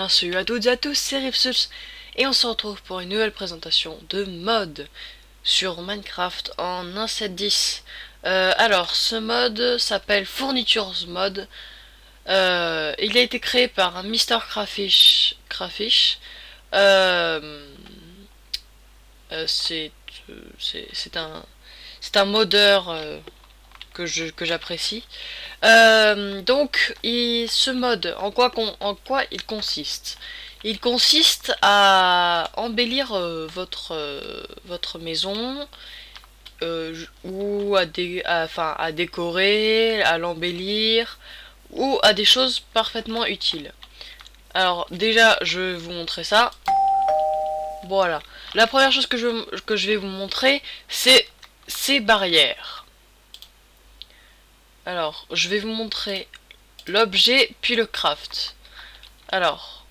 bien, salut à toutes et à tous, c'est Ripsus et on se retrouve pour une nouvelle présentation de mode sur Minecraft en 1.7.10. Alors, ce mode s'appelle Fournitures Mode. Il a été créé par Mr. Crafish. Euh, c'est c'est un modeur que j'apprécie. Ce mode, en quoi il consiste? Il consiste à embellir votre maison, ou à décorer, à l'embellir, ou à des choses parfaitement utiles. Alors déjà, je vais vous montrer ça. Voilà. La première chose que je vais vous montrer, c'est ces barrières. Alors, je vais vous montrer l'objet, puis le craft. Alors,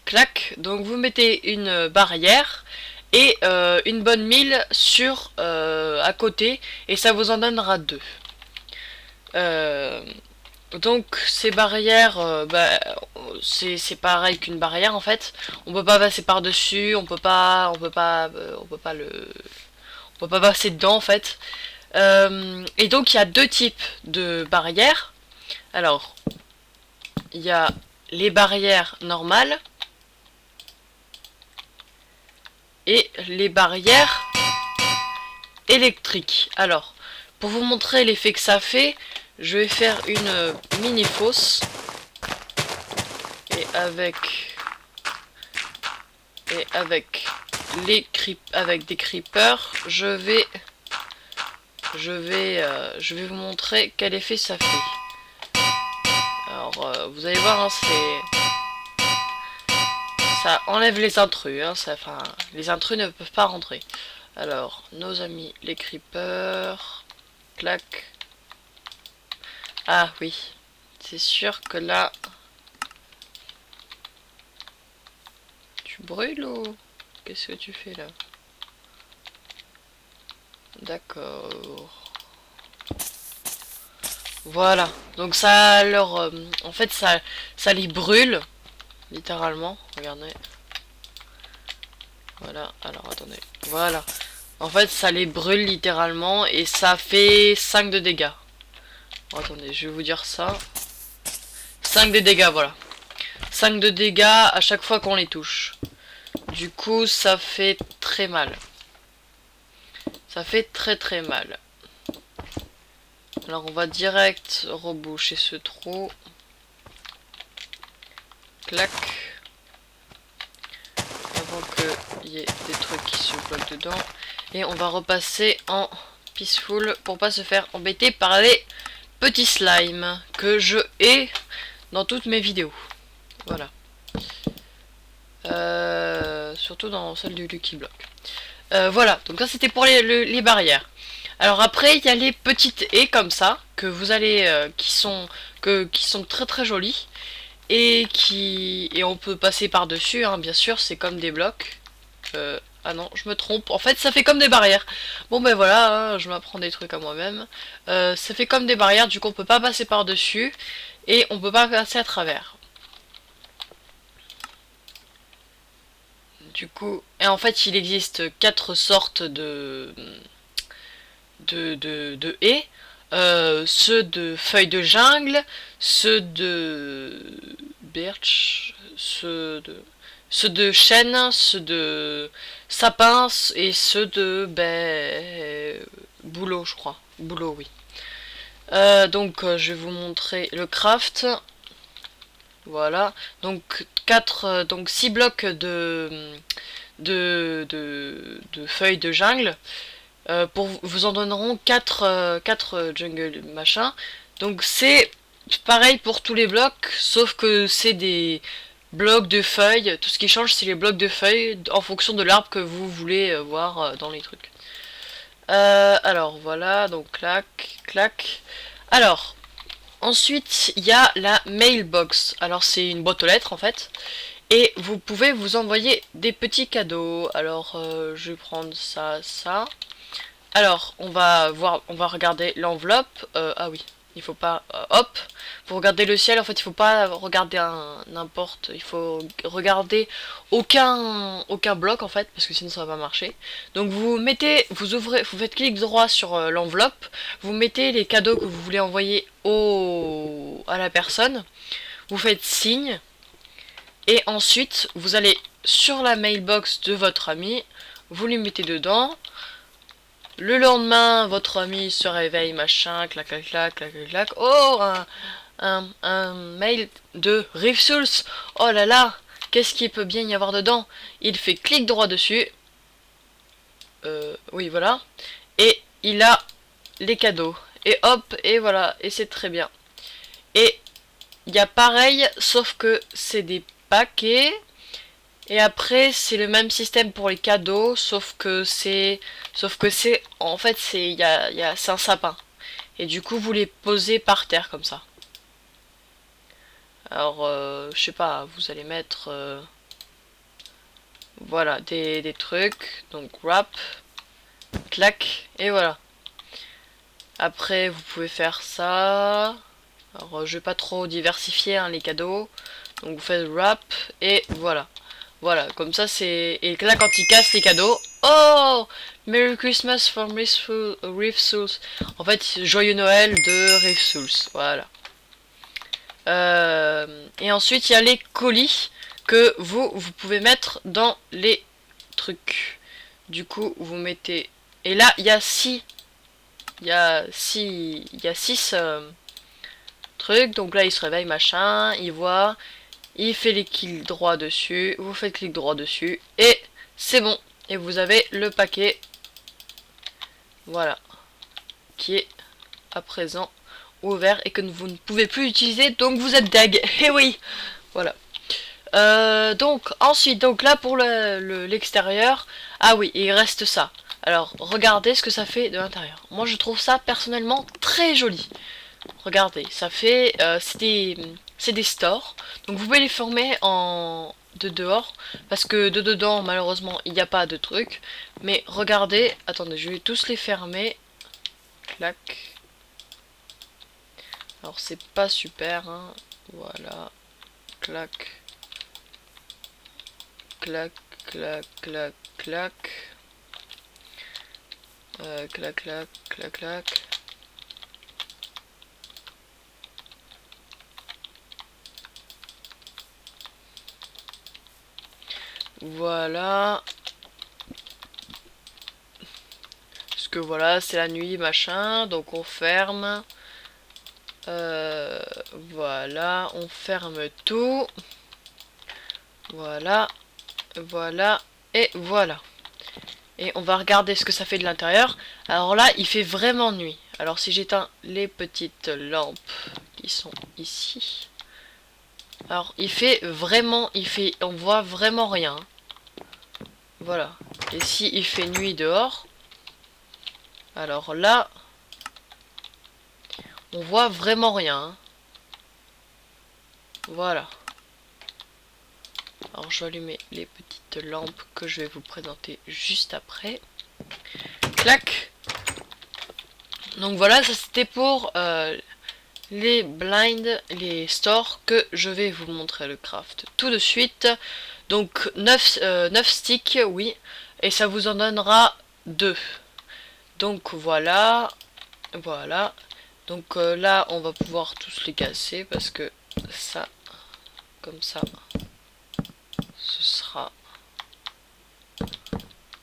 clac, donc vous mettez une barrière et une bonne mille sur à côté, et ça vous en donnera deux. Donc ces barrières, c'est pareil qu'une barrière en fait. On peut pas passer par dessus, on peut pas passer dedans en fait. Et donc il y a deux types de barrières. Alors, il y a les barrières normales et les barrières électriques. Alors, pour vous montrer l'effet que ça fait, je vais faire une mini fosse. Et avec des creepers, je vais vous montrer quel effet ça fait. Alors, vous allez voir, hein, ça enlève les intrus, hein, les intrus ne peuvent pas rentrer. Alors, nos amis les creepers, clac. Ah oui, c'est sûr que là, tu brûles ou qu'est-ce que tu fais là? D'accord. Voilà, donc ça leur... en fait, ça les brûle, littéralement. Regardez. Voilà, alors attendez. Voilà. En fait, ça les brûle littéralement et ça fait 5 de dégâts. Bon, attendez, je vais vous dire ça. 5 de dégâts, voilà. 5 de dégâts à chaque fois qu'on les touche. Du coup, ça fait très mal. Ça fait très mal. Alors, on va direct reboucher ce trou. Clac. Avant qu'il y ait des trucs qui se bloquent dedans. Et on va repasser en peaceful pour pas se faire embêter par les petits slimes que je hais dans toutes mes vidéos. Voilà. Surtout dans celle du Lucky Block. Voilà, donc ça c'était pour les barrières. Alors après, il y a les petites haies comme ça, que vous allez, qui sont très jolies. Et on peut passer par dessus, hein, bien sûr, c'est comme des blocs. Ah non, je me trompe. En fait, ça fait comme des barrières. Bon ben voilà, hein, je m'apprends des trucs à moi-même. Ça fait comme des barrières, du coup on peut pas passer par dessus et on peut pas passer à travers. Du coup, et en fait, il existe 4 sortes de haies. Ceux de feuilles de jungle, ceux de birch, ceux de chêne, ceux de sapin et ceux de bouleau, je crois. Bouleau, oui. Je vais vous montrer le craft. Voilà. Donc 6 blocs de feuilles de jungle. Vous en donneront 4 jungle machin. Donc c'est pareil pour tous les blocs, sauf que c'est des blocs de feuilles. Tout ce qui change, c'est les blocs de feuilles en fonction de l'arbre que vous voulez voir dans les trucs. Alors voilà, donc clac, clac. Alors, ensuite, il y a la mailbox. Alors c'est une boîte aux lettres en fait. Et vous pouvez vous envoyer des petits cadeaux. Alors je vais prendre ça. Alors on va regarder l'enveloppe. Ah oui. Il faut pas, hop, pour regarder le ciel, en fait, il faut pas regarder n'importe, il faut regarder aucun bloc en fait, parce que sinon ça va pas marcher. Donc vous mettez, vous ouvrez, vous faites clic droit sur l'enveloppe, vous mettez les cadeaux que vous voulez envoyer à la personne, vous faites signe, et ensuite vous allez sur la mailbox de votre ami, vous lui mettez dedans. Le lendemain, votre ami se réveille, machin, clac, clac, clac, clac, clac, clac. Oh, un mail de RiffSouls. Oh là là, qu'est-ce qu'il peut bien y avoir dedans? Il fait clic droit dessus. Oui, voilà. Et il a les cadeaux. Et hop, et voilà, et c'est très bien. Et il y a pareil, sauf que c'est des paquets. Et après, c'est le même système pour les cadeaux, en fait, c'est un sapin. Et du coup, vous les posez par terre comme ça. Alors, je sais pas, vous allez mettre, voilà, des trucs. Donc, wrap, clac, et voilà. Après, vous pouvez faire ça. Alors, je vais pas trop diversifier hein, les cadeaux. Donc, vous faites wrap, et voilà. Voilà, comme ça c'est... Et là quand il casse les cadeaux... Oh, Merry Christmas from RiffSouls. En fait, Joyeux Noël de RiffSouls. Voilà. Et ensuite, il y a les colis que vous pouvez mettre dans les trucs. Du coup, vous mettez... Et là, il y a 6... Il y a 6 trucs. Donc là, il se réveille, machin. Il voit... Il fait les clics droit dessus, vous faites clic droit dessus, et c'est bon. Et vous avez le paquet, voilà, qui est à présent ouvert et que vous ne pouvez plus utiliser, donc vous êtes deg. Et oui, voilà. Donc ensuite, donc là pour l'extérieur, ah oui, il reste ça. Alors regardez ce que ça fait de l'intérieur. Moi je trouve ça personnellement très joli. Regardez, ça fait, c'est des stores. Donc vous pouvez les former de dehors. Parce que de dedans, malheureusement, il n'y a pas de truc. Mais regardez, attendez, je vais tous les fermer. Clac. Alors c'est pas super, hein. Voilà. Clac. Clac, clac, clac, clac. Clac, clac, clac, clac. Voilà. Parce que voilà, c'est la nuit, machin. Donc on ferme. Voilà, on ferme tout. Voilà. Voilà. Et voilà. Et on va regarder ce que ça fait de l'intérieur. Alors là, il fait vraiment nuit. Alors si j'éteins les petites lampes qui sont ici. Alors il fait vraiment, on voit vraiment rien. Voilà. Et si il fait nuit dehors, alors là, on voit vraiment rien. Voilà. Alors je vais allumer les petites lampes que je vais vous présenter juste après. Clac. Donc voilà, ça c'était pour les blinds, les stores que je vais vous montrer le craft tout de suite. Donc 9 sticks, oui, et ça vous en donnera 2. Donc voilà, voilà. Donc là on va pouvoir tous les casser parce que ça, comme ça, ce sera...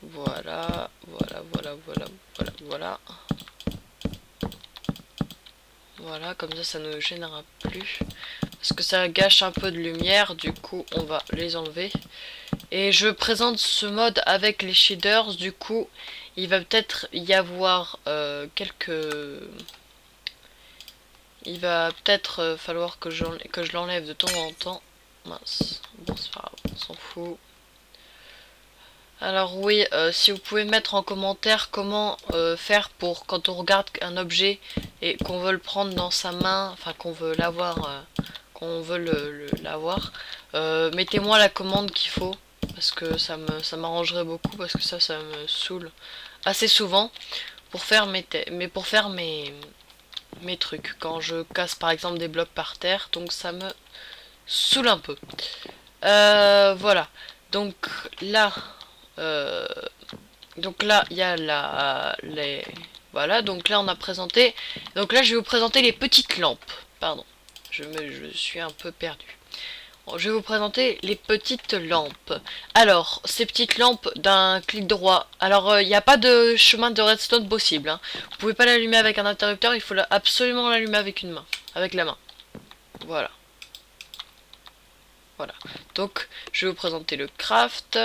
Voilà, voilà, voilà, voilà, voilà, voilà. Voilà, comme ça ne gênera plus. Parce que ça gâche un peu de lumière, du coup on va les enlever. Et je présente ce mode avec les shaders, du coup il va peut-être y avoir Il va peut-être falloir que je l'enlève de temps en temps. Mince, bon c'est pas grave, on s'en fout. Alors oui, si vous pouvez mettre en commentaire comment faire pour quand on regarde un objet et qu'on veut le prendre dans sa main, enfin qu'on veut l'avoir, l'avoir, mettez-moi la commande qu'il faut parce que ça m'arrangerait beaucoup parce que ça me saoule assez souvent pour faire mes mes trucs quand je casse par exemple des blocs par terre, donc ça me saoule un peu. Voilà, donc là euh, il y a les voilà, donc là on a présenté, donc là je vais vous présenter les petites lampes. Pardon, je suis un peu perdu. Bon, je vais vous présenter les petites lampes. Alors, ces petites lampes d'un clic droit. Alors, il n'y a pas de chemin de redstone possible, hein. Vous pouvez pas l'allumer avec un interrupteur, il faut absolument l'allumer avec une main. Avec la main. Voilà. Voilà. Donc, je vais vous présenter le craft.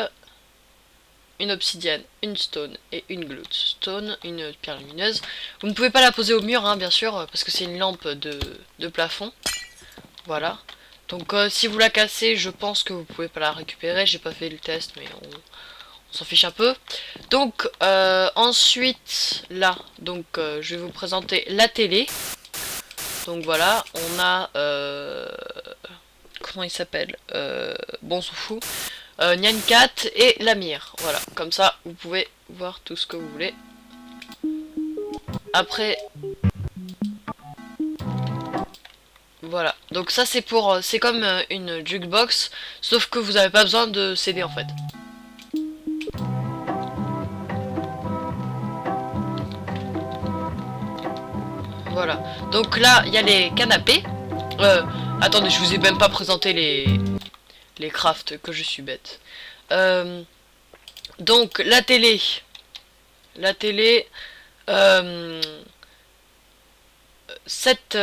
Une obsidienne, une stone et une glowstone, une pierre lumineuse. Vous ne pouvez pas la poser au mur, hein, bien sûr, parce que c'est une lampe de plafond. Voilà. Donc si vous la cassez, je pense que vous pouvez pas la récupérer. J'ai pas fait le test, mais on s'en fiche un peu. Donc ensuite, là, donc je vais vous présenter la télé. Donc voilà, on a comment il s'appelle, bon, on s'en fout. Nyan4 et la mire. Voilà, comme ça, vous pouvez voir tout ce que vous voulez. Après, voilà. Donc ça, c'est pour, c'est comme une jukebox, sauf que vous n'avez pas besoin de CD en fait. Voilà. Donc là, il y a les canapés. Attendez, je vous ai même pas présenté les crafts, que je suis bête. Donc la télé. La télé. Euh, cette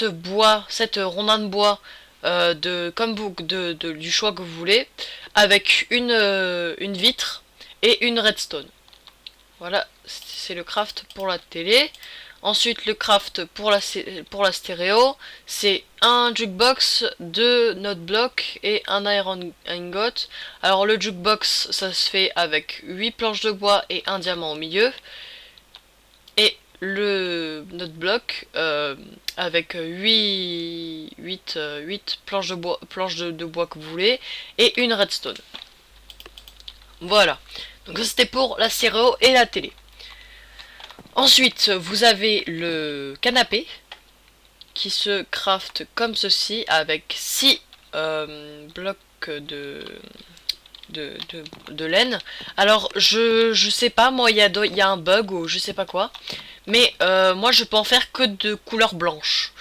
bois, cette rondin de bois comme vous, du choix que vous voulez, avec une vitre et une redstone. Voilà, c'est le craft pour la télé. Ensuite, le craft pour la stéréo, c'est un jukebox, deux note blocs et un iron ingot. Alors le jukebox, ça se fait avec 8 planches de bois et un diamant au milieu. Et le note bloc avec 8 planches de bois que vous voulez et une redstone. Voilà. Donc ça c'était pour la stéréo et la télé. Ensuite, vous avez le canapé qui se craft comme ceci avec 6 blocs de laine. Alors, je sais pas, moi, il y a un bug ou je sais pas quoi. Mais moi, je peux en faire que de couleur blanche.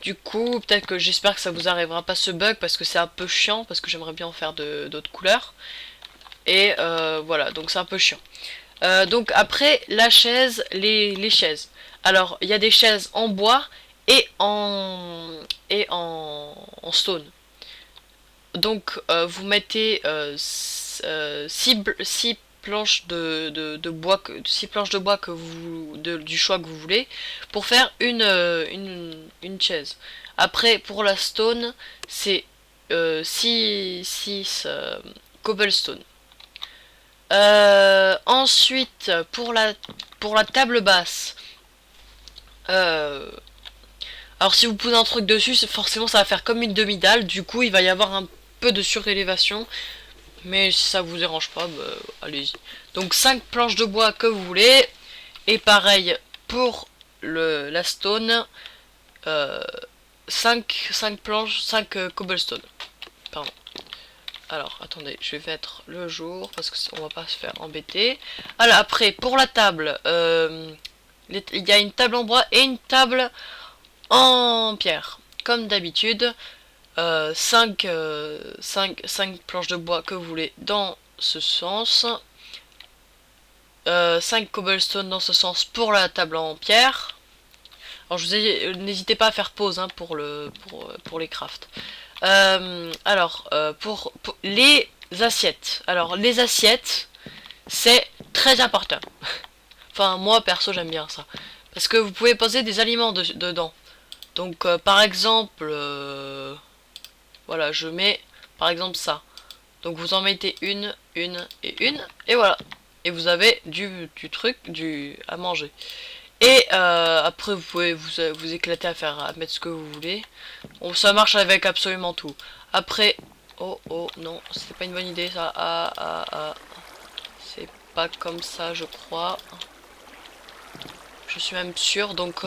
Du coup, peut-être que j'espère que ça vous arrivera pas ce bug parce que c'est un peu chiant, parce que j'aimerais bien en faire d'autres couleurs. Et voilà, donc c'est un peu chiant. Donc après, la chaise, les chaises. Alors, il y a des chaises en bois et en stone. Donc, vous mettez 6 planches de bois, 6 planches de bois du choix que vous voulez, pour faire une chaise. Après, pour la stone, c'est 6 cobblestone. Ensuite, pour la table basse, alors si vous posez un truc dessus, forcément ça va faire comme une demi-dalle, du coup il va y avoir un peu de surélévation, mais si ça vous dérange pas, bah, allez-y. Donc 5 planches de bois que vous voulez, et pareil pour la stone, 5 planches, 5 cobblestone. Pardon. Alors, attendez, je vais mettre le jour, parce qu'on va pas se faire embêter. Alors, après, pour la table, il y a une table en bois et une table en pierre. Comme d'habitude, 5 planches de bois que vous voulez dans ce sens. 5 cobblestone dans ce sens pour la table en pierre. Alors, n'hésitez pas à faire pause hein, pour les crafts. Alors, pour les assiettes. Alors, les assiettes, c'est très important. Enfin, moi, perso, j'aime bien ça. Parce que vous pouvez poser des aliments dedans. Donc, par exemple, voilà, je mets, par exemple, ça. Donc, vous en mettez une, et voilà. Et vous avez du truc, à manger. Et après vous pouvez vous éclater à mettre ce que vous voulez. Bon, ça marche avec absolument tout. Après, oh non, c'était pas une bonne idée ça. C'est pas comme ça je crois. je suis même sûr. Donc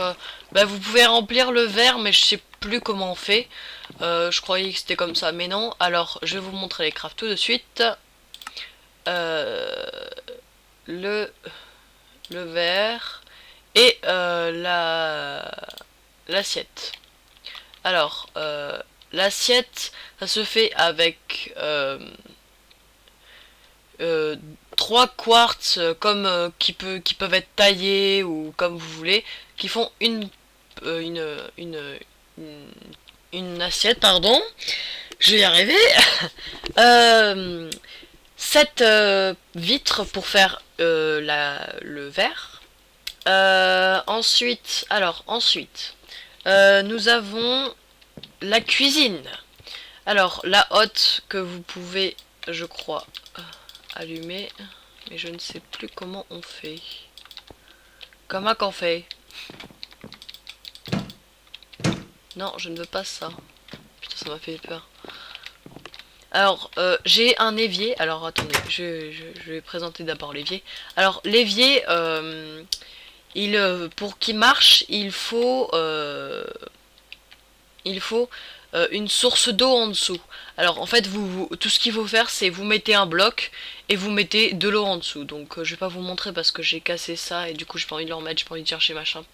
bah, vous pouvez remplir le verre, mais je sais plus comment on fait. Je croyais que c'était comme ça, mais non. Alors je vais vous montrer les crafts tout de suite. Le verre et l'assiette. Alors l'assiette, ça se fait avec 3 quartz comme qui peuvent être taillés ou comme vous voulez, qui font une, une assiette, pardon, je vais y arriver. euh, 7 vitres pour faire le verre. Ensuite, nous avons la cuisine. Alors, la hotte que vous pouvez, je crois, allumer, mais je ne sais plus comment on fait. Comment qu'on fait? Non, je ne veux pas ça. Putain, ça m'a fait peur. Alors, j'ai un évier. Alors, attendez, je vais présenter d'abord l'évier. Alors, l'évier, pour qu'il marche, il faut une source d'eau en dessous. Alors, en fait, tout ce qu'il faut faire, c'est vous mettez un bloc et vous mettez de l'eau en dessous. Donc, je vais pas vous montrer parce que j'ai cassé ça et du coup, j'ai pas envie de le remettre, j'ai pas envie de chercher machin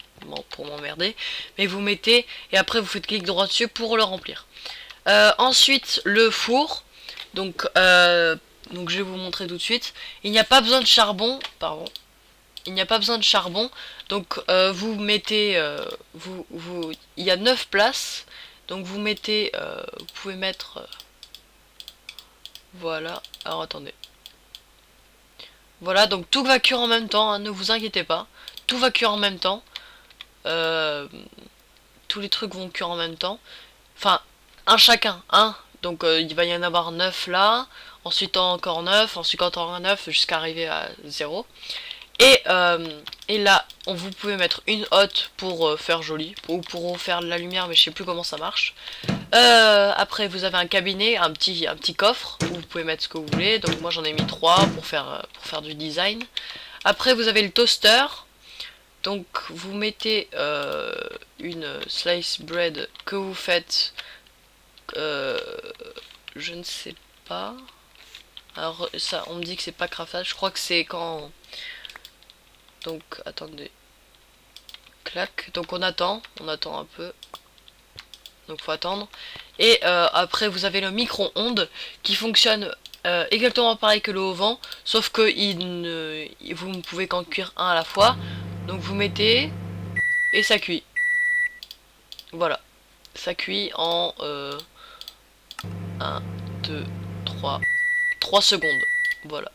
pour m'emmerder. Mais vous mettez et après, vous faites clic droit dessus pour le remplir. Ensuite, le four. Donc, je vais vous montrer tout de suite. Il n'y a pas besoin de charbon. Pardon. Il n'y a pas besoin de charbon. Donc, vous mettez... il y a 9 places. Donc, vous mettez... vous pouvez mettre... voilà. Alors, attendez. Voilà, donc tout va cuire en même temps. Hein, ne vous inquiétez pas. Tout va cuire en même temps. Tous les trucs vont cuire en même temps. Enfin, un chacun, hein. Donc il va y en avoir 9 là, ensuite encore 9, ensuite encore 9 jusqu'à arriver à 0. Et là, vous pouvez mettre une hotte pour faire joli, ou pour faire de la lumière, mais je sais plus comment ça marche. Après, vous avez un cabinet, un petit coffre, où vous pouvez mettre ce que vous voulez. Donc moi j'en ai mis 3 pour faire du design. Après, vous avez le toaster. Donc vous mettez une slice bread que vous faites... je ne sais pas. Alors ça, on me dit que c'est pas craftable. Je crois que c'est quand... Donc attendez. Clac. Donc on attend un peu. Donc faut attendre. Et après vous avez le micro-ondes qui fonctionne exactement pareil que le haut vent, sauf que vous ne pouvez qu'en cuire un à la fois. Donc vous mettez et ça cuit. Voilà. Ça cuit en 1, 2, 3 secondes. Voilà.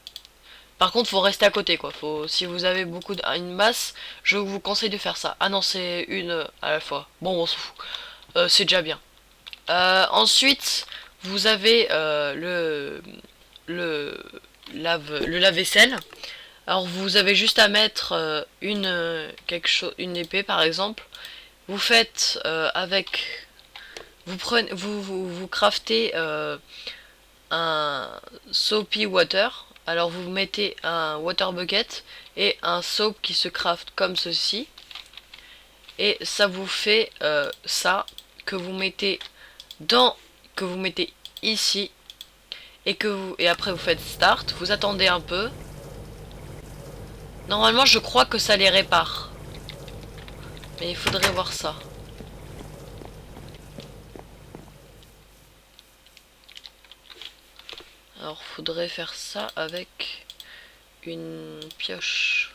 Par contre, faut rester à côté, quoi. Si vous avez une masse, je vous conseille de faire ça. Ah non, c'est une à la fois. Bon, on s'en fout. C'est déjà bien. Ensuite, vous avez le lave-vaisselle. Alors, vous avez juste à mettre une épée, par exemple. Vous faites avec... Vous craftez un soapy water. Alors vous mettez un water bucket et un soap qui se craft comme ceci. Et ça vous fait ça que vous mettez ici et après vous faites start. Vous attendez un peu. Normalement je crois que ça les répare. Mais il faudrait voir ça. Alors faudrait faire ça avec une pioche.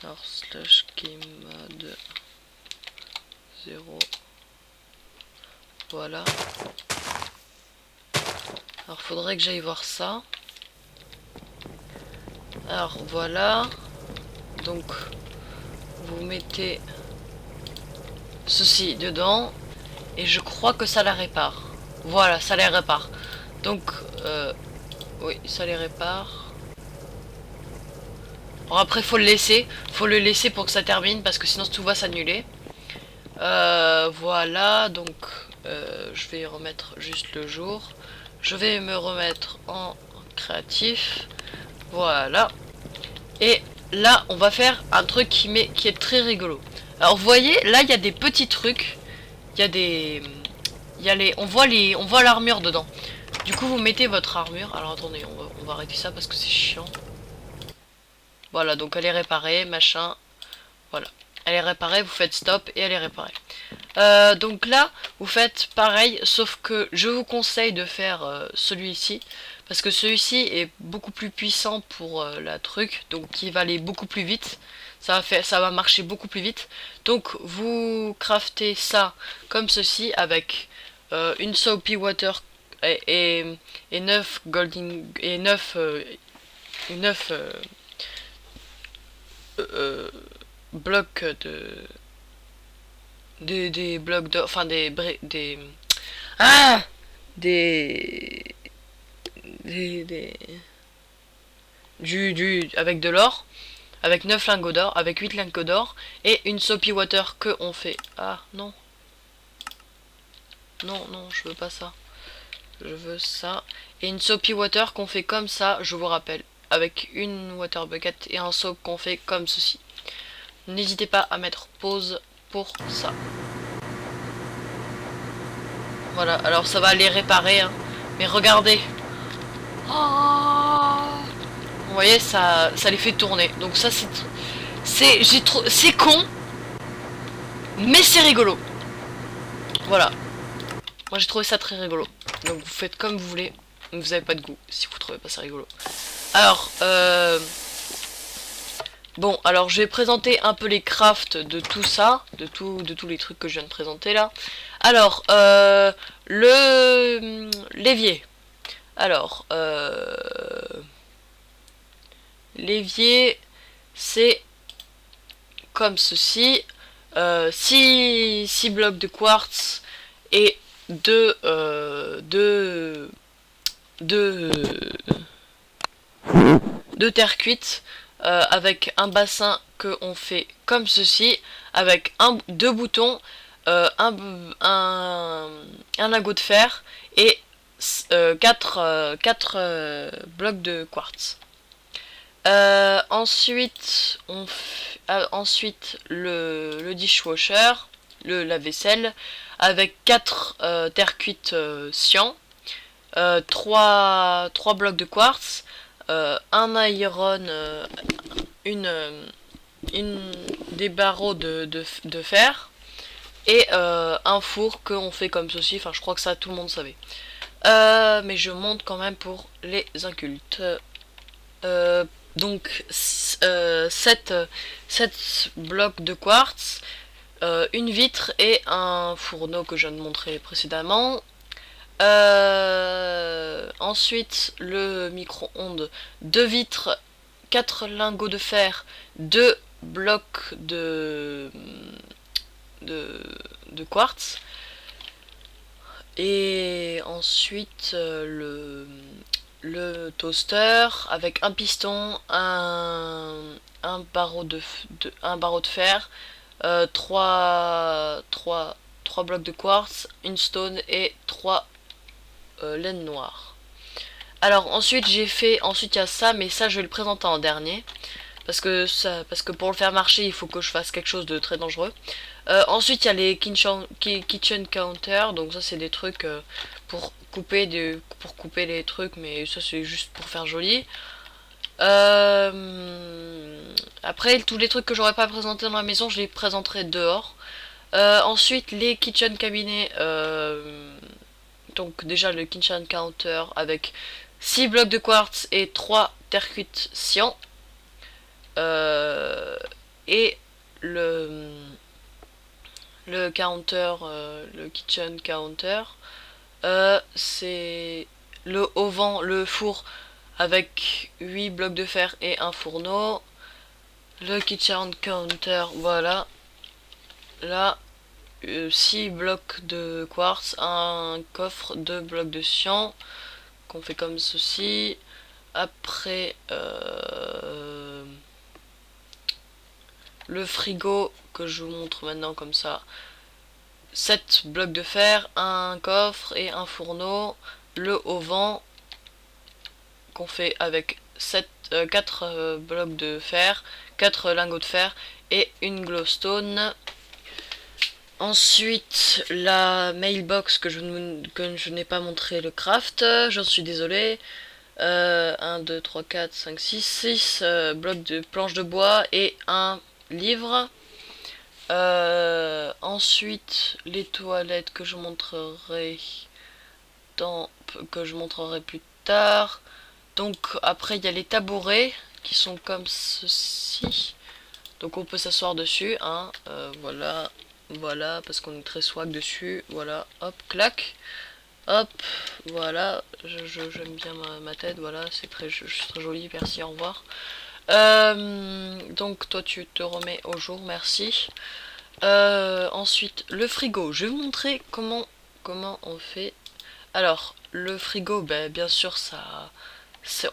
Alors slash game mode 0. Voilà. Alors faudrait que j'aille voir ça. Alors voilà. Donc vous mettez ceci dedans. Et je crois que ça la répare. Voilà, ça les répare. Donc, oui, ça les répare. Bon, après, faut le laisser. Faut le laisser pour que ça termine, parce que sinon tout va s'annuler. Voilà, donc, je vais remettre juste le jour. Je vais me remettre en créatif. Voilà. Et là, on va faire un truc qui est très rigolo. Alors, vous voyez, là, il y a des petits trucs. Il y a des... Il y a les... On voit l'armure dedans. Du coup, vous mettez votre armure. Alors, attendez, on va arrêter ça parce que c'est chiant. Voilà, donc elle est réparée, machin. Voilà. Elle est réparée, vous faites stop et elle est réparée. Donc là, vous faites pareil, sauf que je vous conseille de faire celui-ci. Parce que celui-ci est beaucoup plus puissant pour la truc, donc il va aller beaucoup plus vite. Ça va marcher beaucoup plus vite. Donc vous craftez ça comme ceci avec une soapy water et 9 golden et 9 blocs des blocs de enfin des ah des des du avec de l'or, avec 9 lingots d'or, avec 8 lingots d'or et une soapy water que on fait. Ah non. Non, non, je veux pas ça. Je veux ça. Et une soapy water qu'on fait comme ça, je vous rappelle. Avec une water bucket et un soap qu'on fait comme ceci. N'hésitez pas à mettre pause pour ça. Voilà, alors ça va les réparer. Hein. Mais regardez. Oh, vous voyez, ça les fait tourner. Donc ça, c'est con, mais c'est rigolo. Voilà. Moi, j'ai trouvé ça très rigolo. Donc vous faites comme vous voulez. Vous avez pas de goût si vous trouvez pas ça rigolo. Alors, bon, alors je vais présenter un peu les crafts de tout ça, de tous les trucs que je viens de présenter là. Alors, l'évier. Alors, l'évier, c'est comme ceci. 6 blocs de quartz et 2 terre cuite avec un bassin que on fait comme ceci avec deux boutons, un lingot de fer et 4 blocs de quartz. Ensuite, le dishwasher, le lave-vaisselle, avec 4 terre cuite cyan, 3 blocs de quartz, un iron, des barreaux de fer, et un four que on fait comme ceci. Enfin, je crois que ça tout le monde savait. Mais je monte quand même pour les incultes. Donc 7 blocs de quartz, une vitre et un fourneau que je viens de montrer précédemment. Ensuite le micro-ondes, 2 vitres, 4 lingots de fer, 2 blocs de quartz. Et ensuite le toaster avec un piston, un barreau de fer, 3 blocs de quartz, une stone et 3 laines noires. Alors ensuite il y a ça, mais ça je vais le présenter en dernier. Parce que pour le faire marcher, il faut que je fasse quelque chose de très dangereux. Ensuite, il y a les kitchen counter. Donc ça, c'est des trucs pour couper les trucs, mais ça, c'est juste pour faire joli. Après, tous les trucs que j'aurais pas présenté dans la maison, je les présenterai dehors. Ensuite, les kitchen cabinets. Donc déjà, le kitchen counter avec 6 blocs de quartz et 3 terre cuite cyan. Et le counter, le kitchen counter, c'est le four avec 8 blocs de fer et un fourneau. Le kitchen counter, voilà. Là, 6 blocs de quartz, un coffre, 2 blocs de cyan, qu'on fait comme ceci. Après, le frigo que je vous montre maintenant comme ça, 7 blocs de fer, un coffre et un fourneau, le auvent qu'on fait avec 7 4 blocs de fer, 4 lingots de fer et une glowstone. Ensuite, la mailbox que je n'ai pas montré le craft, j'en suis désolé. 1, 2, 3, 4, 5, 6 blocs de planches de bois et un livre. Ensuite, les toilettes que je montrerai plus tard. Donc après, il y a les tabourets qui sont comme ceci. Donc on peut s'asseoir dessus, hein. Voilà. Voilà, parce qu'on est très swag dessus. Voilà, hop, clac. Hop, voilà. J'aime bien ma tête, voilà, c'est très joli, merci, au revoir. Donc toi tu te remets au jour, merci. Ensuite, le frigo. Je vais vous montrer comment on fait. Alors, le frigo, ben, bien sûr,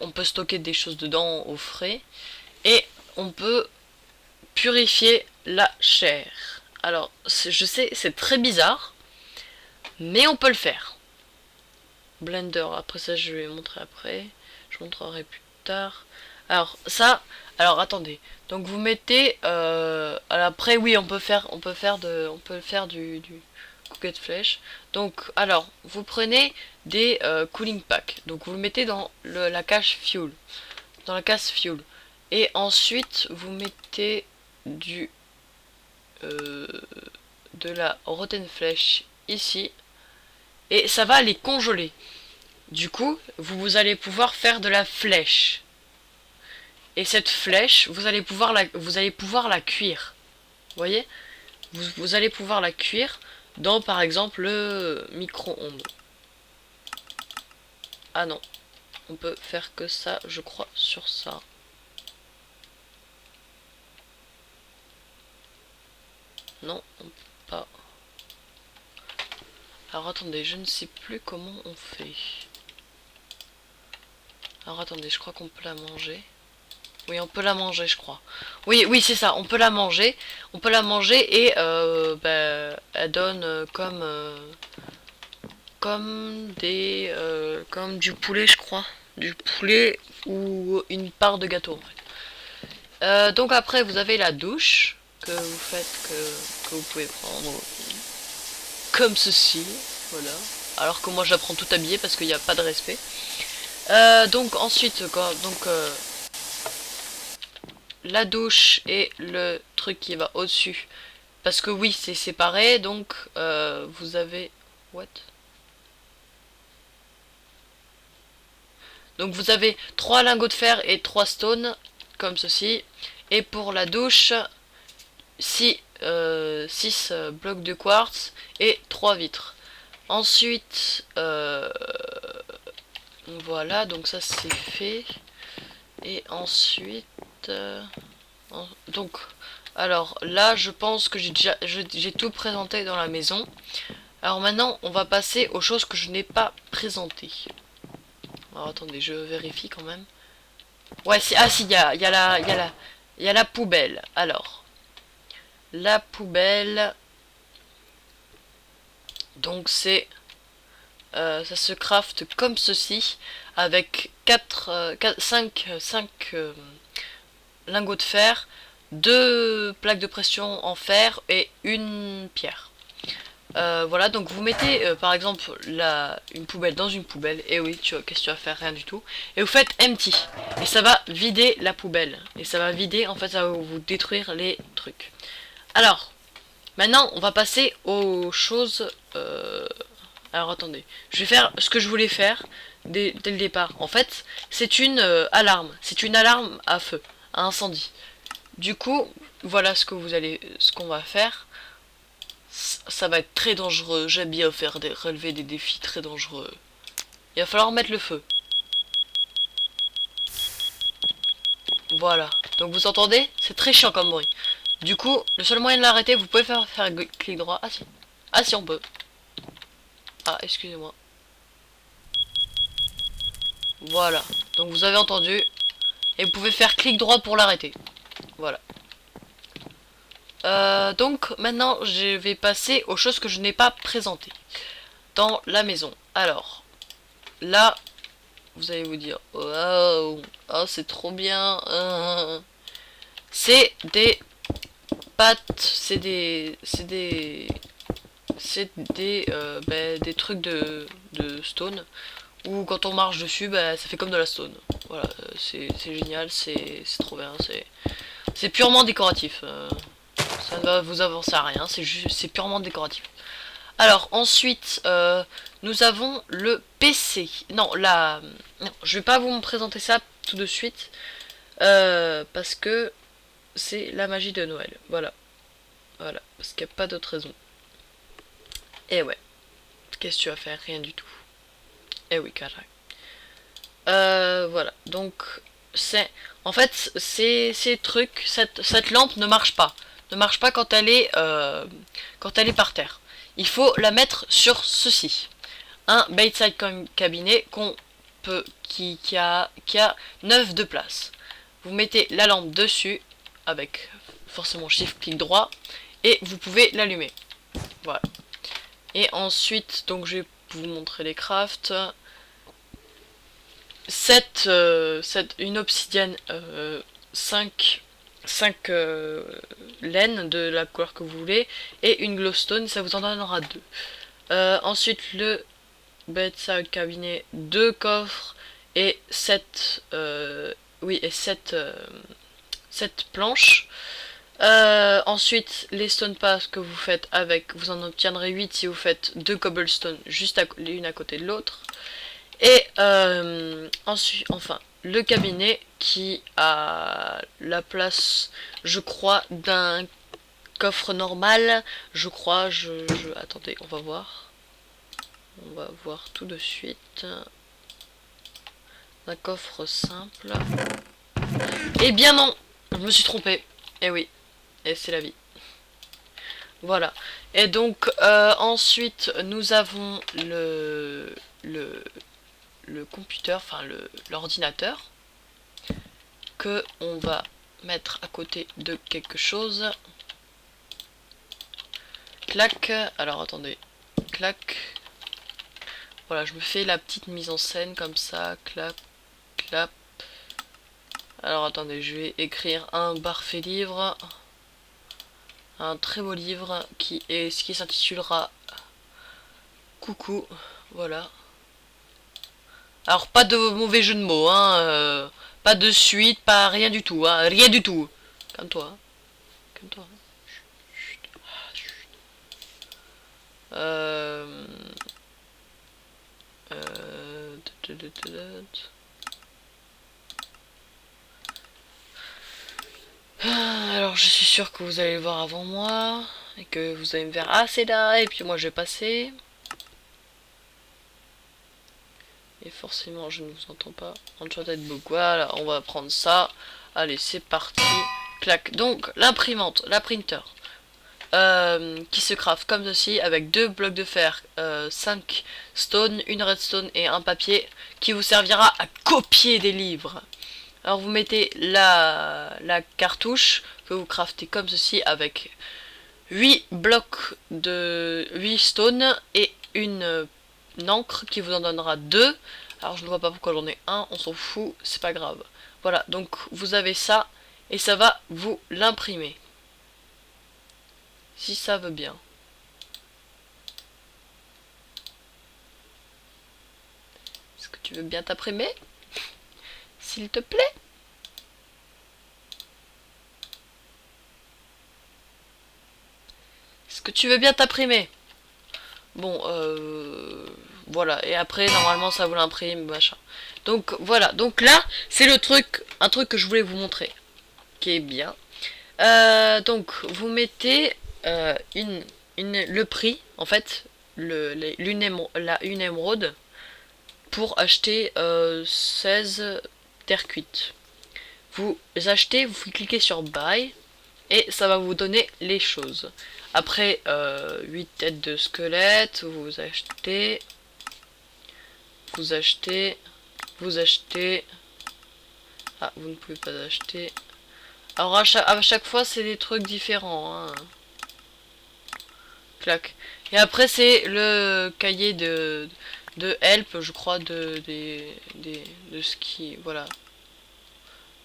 on peut stocker des choses dedans au frais. Et on peut purifier la chair. Alors, je sais, c'est très bizarre, mais on peut le faire. Blender, après ça, je vais montrer après. Je montrerai plus tard. Alors, ça, alors attendez. Donc vous mettez, alors après oui, on peut faire du couquet de flèche. Donc, alors, vous prenez des cooling packs. Donc vous le mettez dans la cage fuel, dans la case fuel. Et ensuite, vous mettez de la rotten flèche ici. Et ça va les congeler. Du coup, vous allez pouvoir faire de la flèche. Et cette flèche, vous allez pouvoir la cuire. Vous voyez, vous allez pouvoir la cuire dans, par exemple, le micro-ondes. Ah non, on peut faire que ça, je crois, sur ça. Non, on peut pas. Alors attendez, je ne sais plus comment on fait. Alors attendez, je crois qu'on peut la manger. Oui, on peut la manger, je crois. Oui, oui, c'est ça, on peut la manger. On peut la manger et bah, elle donne comme comme du poulet, je crois. Du poulet ou une part de gâteau, en fait. Donc après, vous avez la douche que vous faites, que vous pouvez prendre comme ceci. Voilà. Alors que moi, je la prends tout habillée parce qu'il n'y a pas de respect. Donc ensuite, la douche et le truc qui va au-dessus. Parce que oui, c'est séparé, donc vous avez... What? Donc vous avez 3 lingots de fer et 3 stones, comme ceci. Et pour la douche, 6 blocs de quartz et 3 vitres. Ensuite, voilà, donc ça c'est fait. Et ensuite... donc, alors là, je pense que j'ai tout présenté dans la maison. Alors maintenant, on va passer aux choses que je n'ai pas présentées. Alors attendez, je vérifie quand même. Ouais, ah si, il y a la poubelle. Alors, la poubelle, donc c'est... ça se craft comme ceci, avec 5 lingots de fer, 2 plaques de pression en fer et une pierre. Voilà, donc vous mettez par exemple une poubelle dans une poubelle, et oui, qu'est-ce que tu vas faire? Rien du tout. Et vous faites empty, et ça va vider la poubelle. Et ça va vider, en fait, ça va vous détruire les trucs. Alors, maintenant, on va passer aux choses... alors attendez, je vais faire ce que je voulais faire dès le départ. En fait, c'est une alarme. C'est une alarme à feu, à incendie. Du coup, voilà ce qu'on va faire. Ça va être très dangereux. J'aime bien relever des défis très dangereux. Il va falloir mettre le feu. Voilà. Donc vous entendez? C'est très chiant comme bruit. Du coup, le seul moyen de l'arrêter, vous pouvez faire clic droit. Ah si. Ah si, on peut. Ah, excusez-moi. Voilà. Donc vous avez entendu. Et vous pouvez faire clic droit pour l'arrêter. Voilà. Donc maintenant je vais passer aux choses que je n'ai pas présentées dans la maison. Alors là, vous allez vous dire waouh, oh, c'est trop bien. C'est des pâtes, des trucs de stone, ou quand on marche dessus, bah, ça fait comme de la stone. Voilà, c'est génial, c'est trop bien, c'est purement décoratif. Ça ne va vous avancer à rien, c'est purement décoratif. Alors ensuite, nous avons le PC. Non, non, je vais pas vous me présenter ça tout de suite, parce que c'est la magie de Noël. Voilà, voilà, parce qu'il n'y a pas d'autre raison. Et ouais, qu'est-ce que tu vas faire? Rien du tout. Eh oui, carré. Voilà, donc c'est... En fait, ces trucs, cette lampe ne marche pas. Ne marche pas quand elle est par terre. Il faut la mettre sur ceci. Un bedside cabinet qui a 9 de place. Vous mettez la lampe dessus avec forcément shift clic droit et vous pouvez l'allumer. Voilà. Et ensuite, donc je vais vous montrer les crafts. Une obsidienne 5 laines de la couleur que vous voulez et une glowstone, ça vous en donnera 2. Ensuite le bedside cabinet, 2 coffres et 7 7 planches. Ensuite les stone pass que vous faites avec, vous en obtiendrez 8 si vous faites 2 cobblestone juste l'une à côté de l'autre. Et ensuite, enfin, le cabinet qui a la place, je crois, d'un coffre normal. Je crois, attendez, on va voir. On va voir tout de suite. Un coffre simple. Eh bien non, je me suis trompé. Eh oui, et c'est la vie. Voilà. Et donc, ensuite, nous avons le computer, enfin l'ordinateur, que on va mettre à côté de quelque chose. Clac. Alors attendez. Clac. Voilà, je me fais la petite mise en scène comme ça. Clac. Clap. Alors attendez, je vais écrire un parfait livre. Un très beau livre qui s'intitulera Coucou. Voilà. Alors pas de mauvais jeu de mots, hein. Pas de suite, pas rien du tout, hein. Rien du tout. Calme-toi. Hein. Calme-toi. Euh... Euh... Alors je suis sûr que vous allez le voir avant moi et que vous allez me faire ah c'est là et puis moi je vais passer. Et forcément je ne vous entends pas. Enchanted book, voilà, on va prendre ça. Allez c'est parti. Clac. Donc l'imprimante, la printer. Qui se craft comme ceci avec 2 blocs de fer, 5 stone, une redstone et un papier qui vous servira à copier des livres. Alors vous mettez la cartouche que vous craftez comme ceci avec 8 blocs de 8 stone et une encre qui vous en donnera 2. Alors je ne vois pas pourquoi j'en ai un, on s'en fout, c'est pas grave. Voilà, donc vous avez ça et ça va vous l'imprimer. Si ça veut bien. Est-ce que tu veux bien t'imprimer? S'il te plaît? Est-ce que tu veux bien t'imprimer? Bon, voilà. Et après, normalement, ça vous l'imprime, machin. Donc, voilà. Donc là, c'est un truc que je voulais vous montrer. Qui est bien. Donc, vous mettez le prix, en fait, une émeraude pour acheter 16 terre cuite. Vous achetez, vous cliquez sur buy et ça va vous donner les choses. Après 8 têtes de squelette, vous achetez. Ah, vous ne pouvez pas acheter. Alors à chaque fois c'est des trucs différents. Hein. Clac. Et après c'est le cahier de help, je crois, de ce qui... Voilà.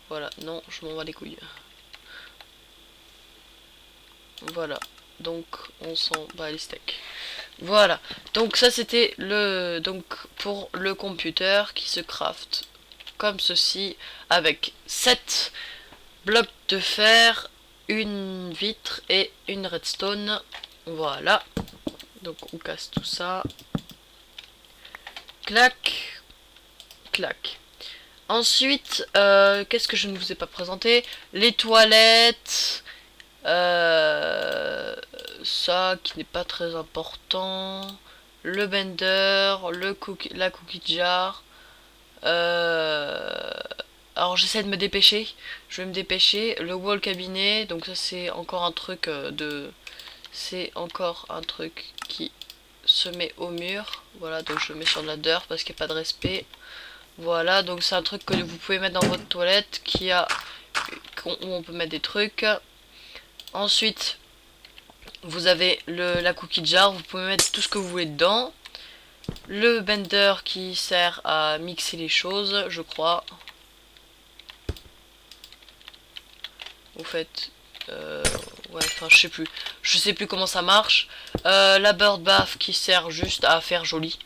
Voilà, non, je m'en bats les couilles. Voilà. Donc, on s'en bat les steaks. Voilà. Donc, ça, c'était le... Donc, pour le computer qui se craft comme ceci, avec 7 blocs de fer, une vitre et une redstone. Voilà. Donc, on casse tout ça. Clac. Clac. Ensuite, qu'est-ce que je ne vous ai pas présenté? Les toilettes. Ça qui n'est pas très important. Le blender, la cookie jar. Alors j'essaie de me dépêcher. Je vais me dépêcher. Le wall cabinet. Donc ça c'est encore un truc C'est encore un truc qui se met au mur. Voilà, donc je le mets sur de la dirt parce qu'il n'y a pas de respect. Voilà, donc c'est un truc que vous pouvez mettre dans votre toilette où on peut mettre des trucs. Ensuite, vous avez la cookie jar, vous pouvez mettre tout ce que vous voulez dedans. Le blender qui sert à mixer les choses, je crois. Vous faites... ouais, enfin je sais plus. Je sais plus comment ça marche. La bird bath qui sert juste à faire joli.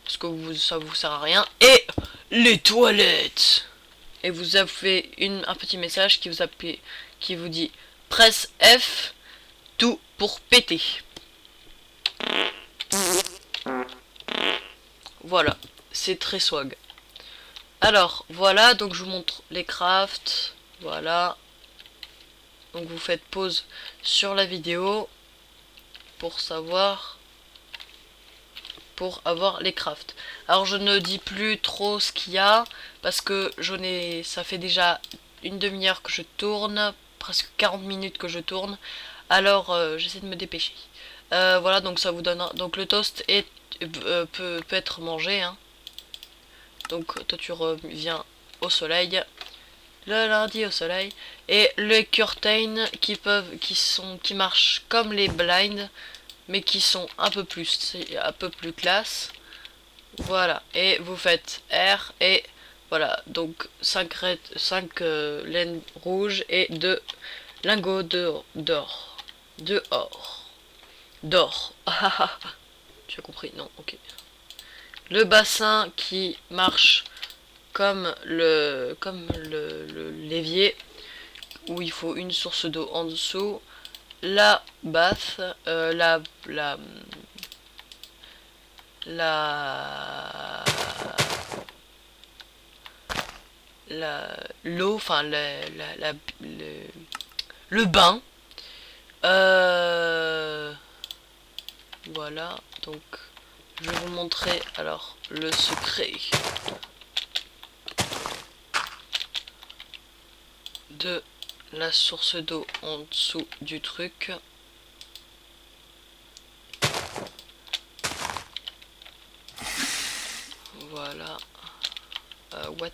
Parce que ça vous sert à rien. Et les toilettes. Et vous avez un petit message qui vous dit presse F tout pour péter. Voilà, c'est très swag. Alors voilà, donc je vous montre les crafts. Voilà. Donc vous faites pause sur la vidéo pour avoir les crafts. Alors je ne dis plus trop ce qu'il y a parce que ça fait déjà une demi-heure que je tourne, presque 40 minutes que je tourne. Alors j'essaie de me dépêcher. Voilà, donc ça vous donne donc le toast peut être mangé hein. Donc toi tu reviens au soleil le lundi au soleil et les curtains qui marchent comme les blinds mais qui sont un peu plus classe. Voilà, et vous faites R et voilà, donc 5 laines rouges et 2 lingots d'or. D'or. Tu as compris? Non, ok. Le bassin qui marche comme l'évier où il faut une source d'eau en dessous. La bath, l'eau, enfin le bain. Voilà, donc je vais vous montrer alors le secret de la source d'eau en dessous du truc. Voilà. What?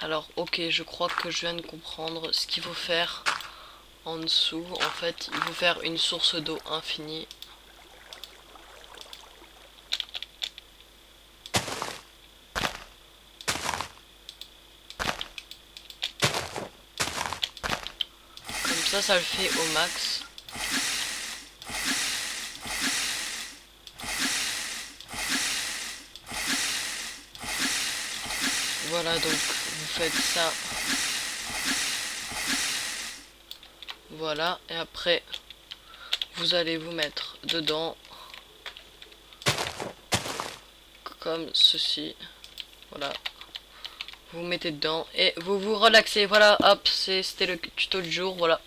Alors, ok, je crois que je viens de comprendre ce qu'il faut faire en dessous. En fait, il faut faire une source d'eau infinie. Comme ça le fait au max. Voilà, donc vous faites ça. Voilà, et après vous allez vous mettre dedans comme ceci. Voilà, vous mettez dedans et vous vous relaxez. Voilà, hop, c'était le tuto du jour. Voilà,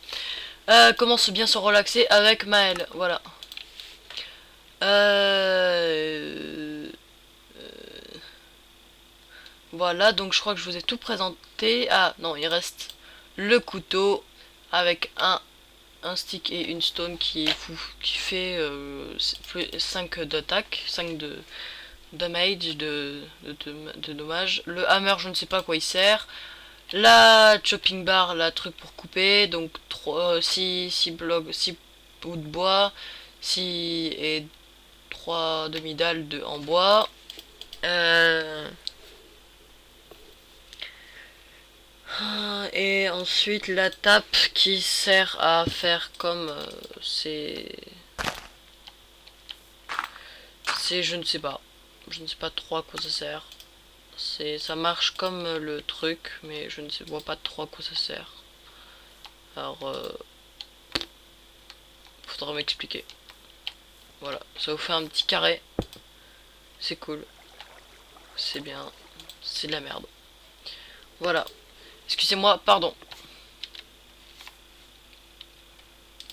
comment se bien se relaxer avec Maël. Voilà. Voilà, donc je crois que je vous ai tout présenté. Ah non, il reste le couteau avec un stick et une stone qui est fou, qui fait 5 d'attaque, 5 de damage, de dommage. Le hammer, je ne sais pas à quoi il sert. La chopping bar, la truc pour couper, donc 6 blocs, 6 bouts de bois, 6 et 3 demi-dalles en bois. Et ensuite la tape qui sert à faire comme c'est je ne sais pas. Je ne sais pas trop à quoi ça sert. Ça marche comme le truc, mais je ne sais vois pas trop à quoi ça sert. Alors faudra m'expliquer. Voilà, ça vous fait un petit carré. C'est cool. C'est bien. C'est de la merde. Voilà. Excusez-moi, pardon.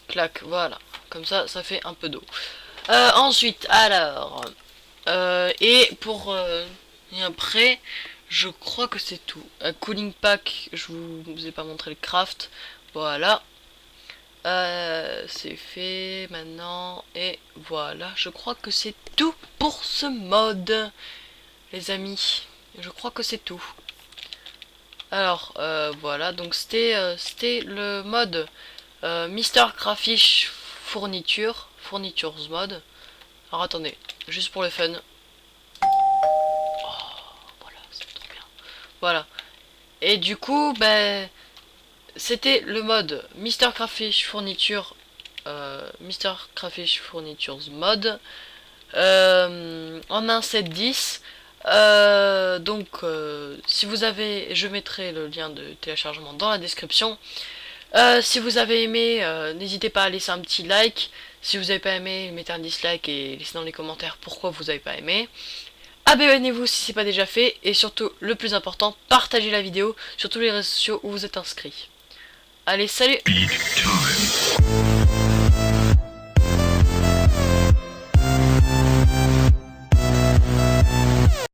Clac, voilà. Comme ça fait un peu d'eau. Ensuite, alors... et pour... et après, je crois que c'est tout. Cooling pack, je vous ai pas montré le craft. Voilà. C'est fait maintenant. Et voilà, je crois que c'est tout pour ce mode. Les amis, je crois que c'est tout. Alors, voilà, donc c'était le mode Mister Crayfish fournitures mode. Alors attendez, juste pour le fun. Voilà, c'est trop bien. Voilà. Et du coup, ben, c'était le mode Mister Crayfish Mister Crayfish Fournitures mode en 1.7.10. Donc, si vous avez, je mettrai le lien de téléchargement dans la description. Si vous avez aimé, n'hésitez pas à laisser un petit like. Si vous n'avez pas aimé, mettez un dislike et laissez dans les commentaires pourquoi vous n'avez pas aimé. Abonnez-vous si ce n'est pas déjà fait. Et surtout, le plus important, partagez la vidéo sur tous les réseaux sociaux où vous êtes inscrits. Allez, salut!